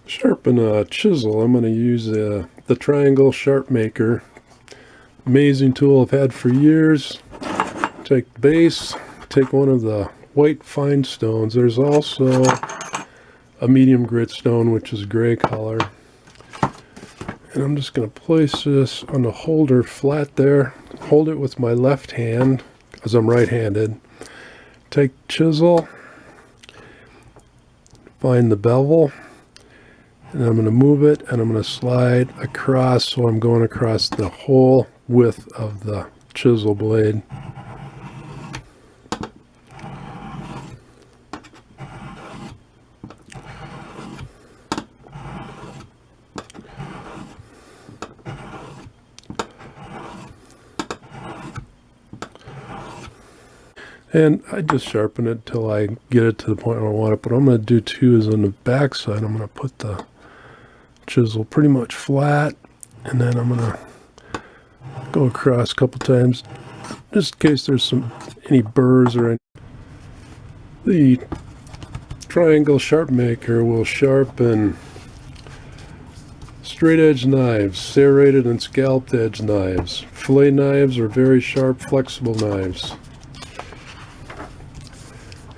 Sharpen a chisel. I'm going to use the triangle sharp maker. Amazing tool I've had for years. Take the base, take one of the white fine stones. There's also a medium grit stone, which is gray color. And I'm just going to place this on the holder flat there. Hold it with my left hand, because I'm right-handed. Take chisel, find the bevel, and I'm going to move it, and I'm going to slide across, so I'm going across the whole width of the chisel blade. And I just sharpen it till I get it to the point where I want it. But what I'm going to do too is on the back side, I'm going to put the chisel pretty much flat, and then I'm going to go across a couple times just in case there's any burrs or any. The triangle sharp maker will sharpen straight edge knives, serrated and scalped edge knives, fillet knives, or very sharp flexible knives,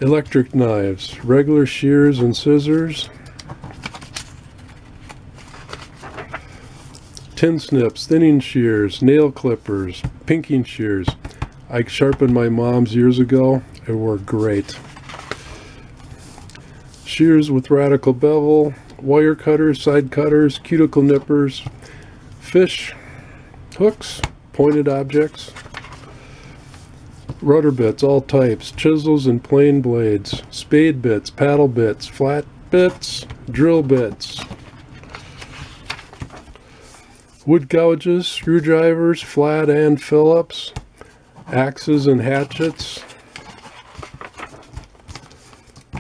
electric knives, regular shears and scissors, tin snips, thinning shears, nail clippers, pinking shears. I sharpened my mom's years ago. It worked great. Shears with radical bevel, wire cutters, side cutters, cuticle nippers, fish hooks, pointed objects, rudder bits, all types, chisels and plane blades, spade bits, paddle bits, flat bits, drill bits, wood gouges, screwdrivers, flat and Phillips, axes and hatchets,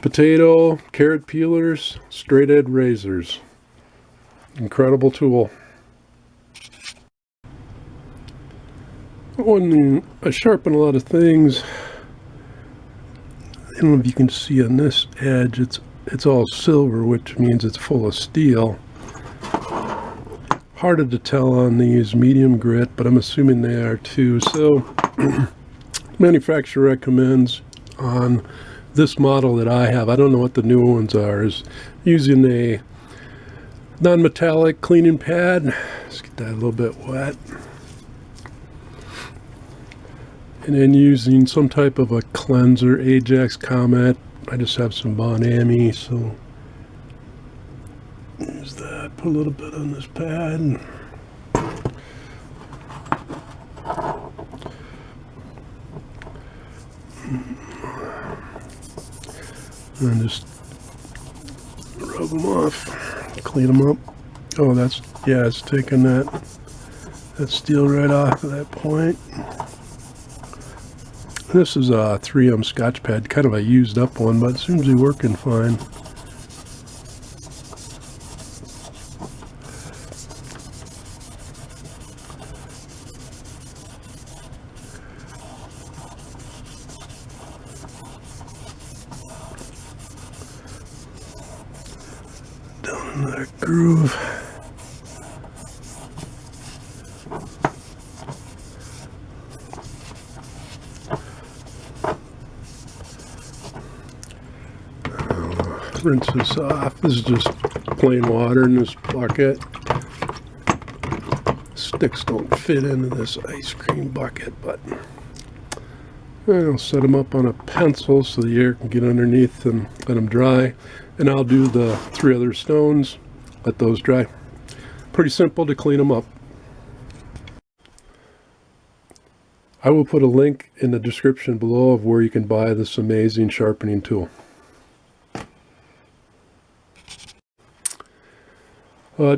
potato, carrot peelers, straight edge razors. Incredible tool. When I sharpen a lot of things, I don't know if you can see on this edge, it's all silver, which means it's full of steel. Harder to tell on these medium grit, but I'm assuming they are too. So manufacturer recommends on this model that I have, I don't know what the new ones are, is using a non-metallic cleaning pad. Let's get that a little bit wet. And then using some type of a cleanser, Ajax Comet. I just have some Bon Ami, so use that. Put a little bit on this pad. And just rub them off, clean them up. Oh, that's, yeah, it's taking that steel right off at that point. This is a 3M Scotch pad, kind of a used up one, but it seems to be working fine. Down in that groove. Rinse this off. This is just plain water in this bucket. Sticks don't fit into this ice cream bucket, but I'll set them up on a pencil so the air can get underneath and let them dry. And I'll do the 3 other stones, let those dry. Pretty simple to clean them up. I will put a link in the description below of where you can buy this amazing sharpening tool.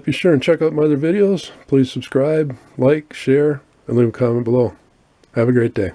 Be sure and check out my other videos. Please subscribe, like, share, and leave a comment below. Have a great day.